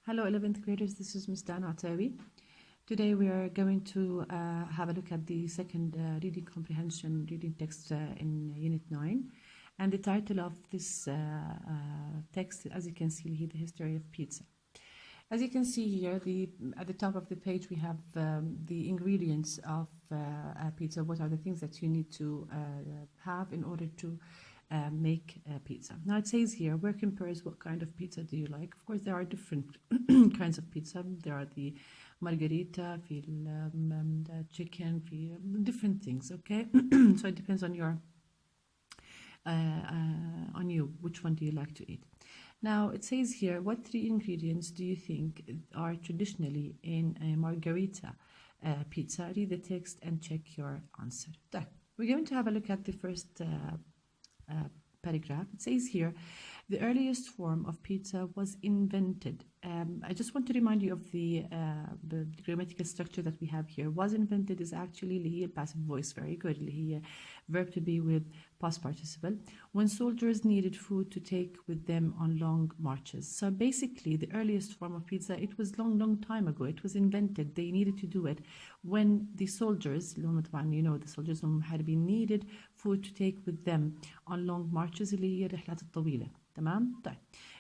Hello 11th graders, this is Ms. Dana Atawi. Today we are going to have a look at the second reading comprehension reading text in Unit 9. And the title of this text, as you can see here, the history of pizza. As you can see here, at the top of the page we have the ingredients of pizza. What are the things that you need to have in order to make pizza. Now it says here, work in pairs, what kind of pizza do you like? Of course, there are different kinds of pizza. There are the margherita, the chicken, different things, okay? So it depends on your on you, which one do you like to eat. Now it says here, what 3 ingredients do you think are traditionally in a margherita pizza? Read the text and check your answer. We're going to have a look at the first paragraph. It says here, the earliest form of pizza was invented. I just want to remind you of the grammatical structure that we have here. Was invented is actually اللي هي passive voice. Very good. اللي هي verb to be with past participle. When soldiers needed food to take with them on long marches. So basically, the earliest form of pizza, it was long time ago. It was invented. They needed to do it when the soldiers, you know, the soldiers had been needed food to take with them on long marches. اللي هي الرحلات الطويلة. تمام؟ طيب.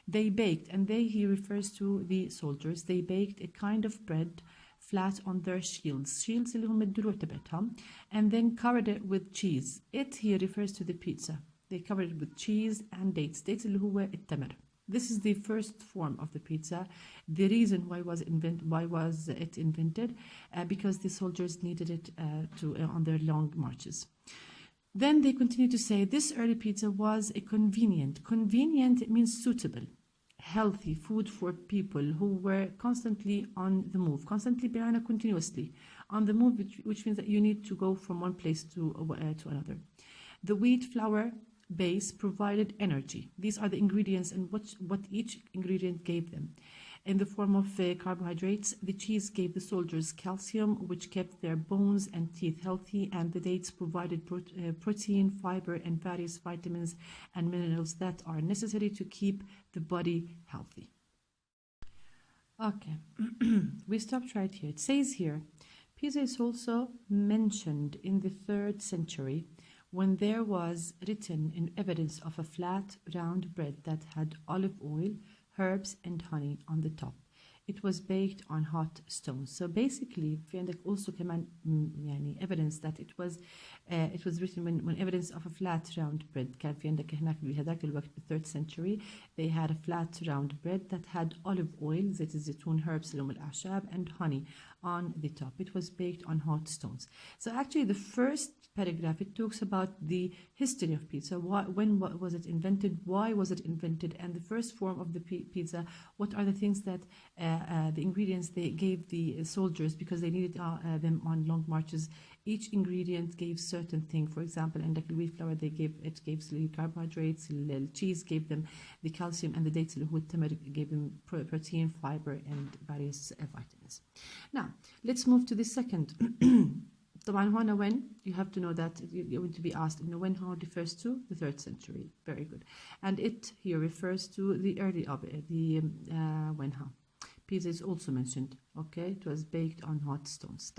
They baked, and he refers to the soldiers. They baked a kind of bread flat on their shields اللي هم الدروع تبعتهم, and then covered it with cheese. It here refers to the pizza. They covered it with cheese and dates. Dates اللي هو التمر. This is the first form of the pizza. The reason why was it invented? Because the soldiers needed it on their long marches. Then they continue to say this early pizza was a convenient. Convenient, it means suitable, healthy food for people who were constantly on the move. Constantly, continuously on the move, which means that you need to go from one place to another. The wheat flour base provided energy. These are the ingredients and what each ingredient gave them. In the form of carbohydrates, the cheese gave the soldiers calcium, which kept their bones and teeth healthy, and the dates provided protein, fiber, and various vitamins and minerals that are necessary to keep the body healthy. Okay, we stopped right here. It says here, pizza is also mentioned in the 3rd century when there was written in evidence of a flat, round bread that had olive oil, herbs and honey on the top. It was baked on hot stones. So basically, في عندك also كمان يعني evidence that it was written when evidence of a flat round bread. كان في عندك هناك بهذاك الوقت the 3rd century they had a flat round bread that had olive oil, زيت الزيتون, herbs اللي هم الأعشاب, and honey on the top. It was baked on hot stones. So actually the first paragraph, it talks about the history of pizza. When was it invented? Why was it invented? And the first form of the pizza, what are the things that the ingredients they gave the soldiers because they needed them on long marches. Each ingredient gave certain thing. For example, in the wheat flour, they gave the carbohydrates. The cheese gave them the calcium, and the dates gave them protein, fiber, and various vitamins. Now, let's move to the second. طبعا هنا when, you have to know that you're going to be asked, when refers to the 3rd century. Very good. And it here refers to the early of it, the when how. Pizza is also mentioned, okay? It was baked on hot stones.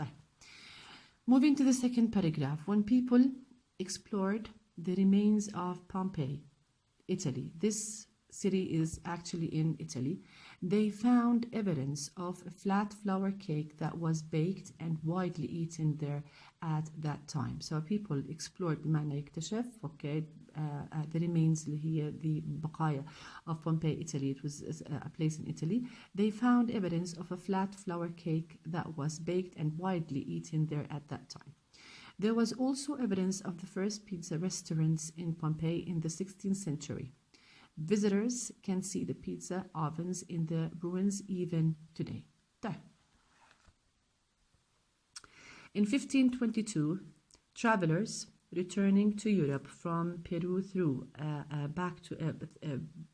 Moving to the second paragraph, when people explored the remains of Pompeii, Italy, this city is actually in Italy, they found evidence of a flat flour cake that was baked and widely eaten there at that time. So people explored بمعنى يكتشف, okay, the remains اللي هي the بقايا of Pompeii, Italy. It was a place in Italy. They found evidence of a flat flour cake that was baked and widely eaten there at that time. There was also evidence of the first pizza restaurants in Pompeii in the 16th century. Visitors can see the pizza ovens in the ruins even today. In 1522, travelers returning to Europe from Peru through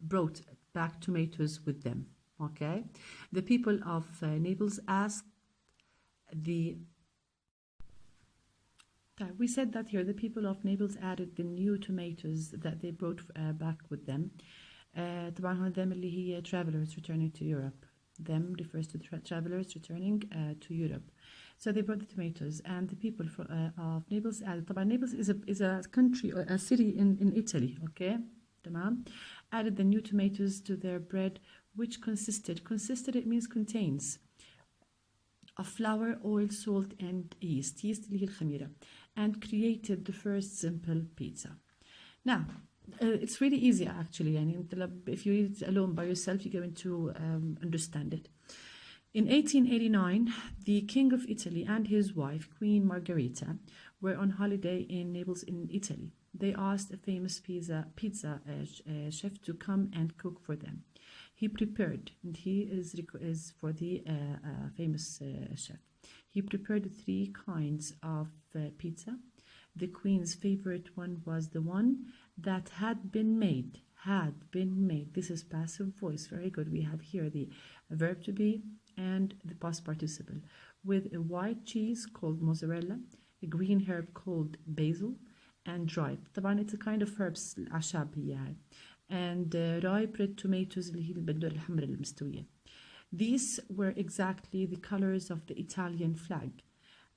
brought back tomatoes with them. Okay, the people of Naples asked we said that here the people of Naples added the new tomatoes that they brought back with them. طبعا هون them اللي هي travelers returning to Europe. Them refers to travelers returning to Europe. So they brought the tomatoes, and the people of Naples added. طبعا Naples is a country or a city in Italy. Okay, تمام. Added the new tomatoes to their bread, which consisted. It means contains of flour, oil, salt, and yeast. Yeast اللي هي الخميرة, and created the first simple pizza. Now, it's really easy actually. If you eat it alone by yourself, you're going to understand it. In 1889, the King of Italy and his wife, Queen Margherita, were on holiday in Naples in Italy. They asked a famous pizza chef to come and cook for them. He prepared, and he is for the famous chef. He prepared 3 kinds of pizza. The Queen's favorite one was the one that had been made. This is passive voice. Very good. We have here the verb to be and the past participle, with a white cheese called mozzarella, a green herb called basil, and ripe. طبعا it's a kind of herbs الأعشاب هي هاي. And ripe red tomatoes اللي هي البندورة الحمراء المستوية. These were exactly the colors of the Italian flag.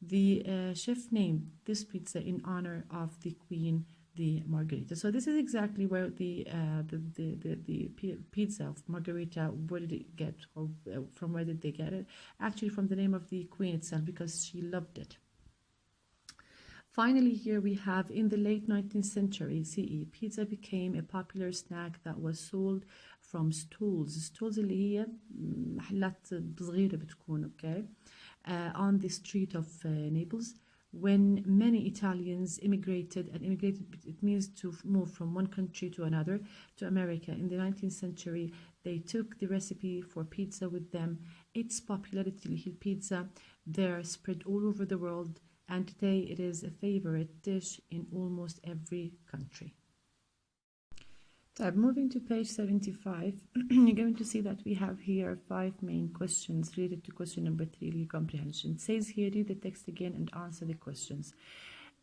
The chef named this pizza in honor of the Queen, the Margherita. So this is exactly where the pizza of Margherita, where did it get, or from where did they get it? Actually from the name of the Queen itself, because she loved it. Finally, here we have, in the late 19th century CE, pizza became a popular snack that was sold from stalls اللي هي محلات صغيرة بتكون, okay, on the street of Naples. When many Italians immigrated, it means to move from one country to another, to America. In the 19th century, they took the recipe for pizza with them. Its popularity, pizza, there spread all over the world, and today it is a favorite dish in almost every country. So moving to page 75, you're going to see that we have here 5 main questions related to question number 3, comprehension. It says here, read the text again and answer the questions.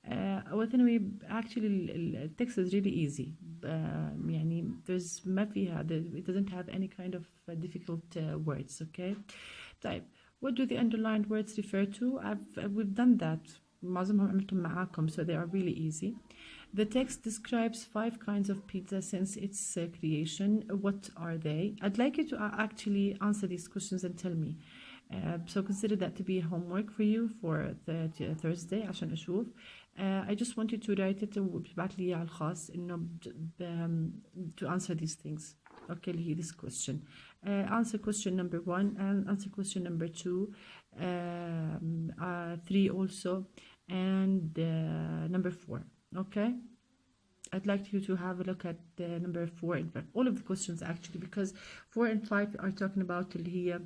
Actually الtext is really easy. there's ما فيها, it doesn't have any kind of difficult words. Okay. طيب, what do the underlined words refer to? We've done that. معظمهم عملتهم معاكم, so they are really easy. The text describes 5 kinds of pizza since its creation. What are they? I'd like you to actually answer these questions and tell me. So consider that to be homework for you for the Thursday عشان أشوف. I just want you to write it وبتبعت لي على الخاص إنه to answer these things. Okay, this question. Answer question number 1 and answer question number 2, 3 also, and number 4. Okay, I'd like you to have a look at number 4, in fact all of the questions actually, because 4 and 5 are talking about اللي هي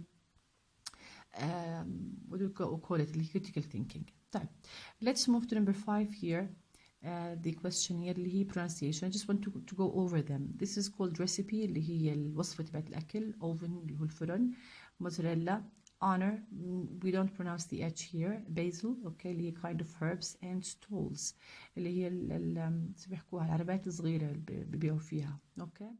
what do you call it, critical thinking. طيب, let's move to number 5 here. The question here اللي هي pronunciation. I just want to go over them. This is called recipe اللي هي الوصفة تبعت الأكل. oven اللي هو الفرن. mozzarella. honor, we don't pronounce the H here. basil, okay, اللي هي kind of herbs. and stalls اللي هي بيحكوها العربات الصغيرة اللي بيبيعوا فيها. okay.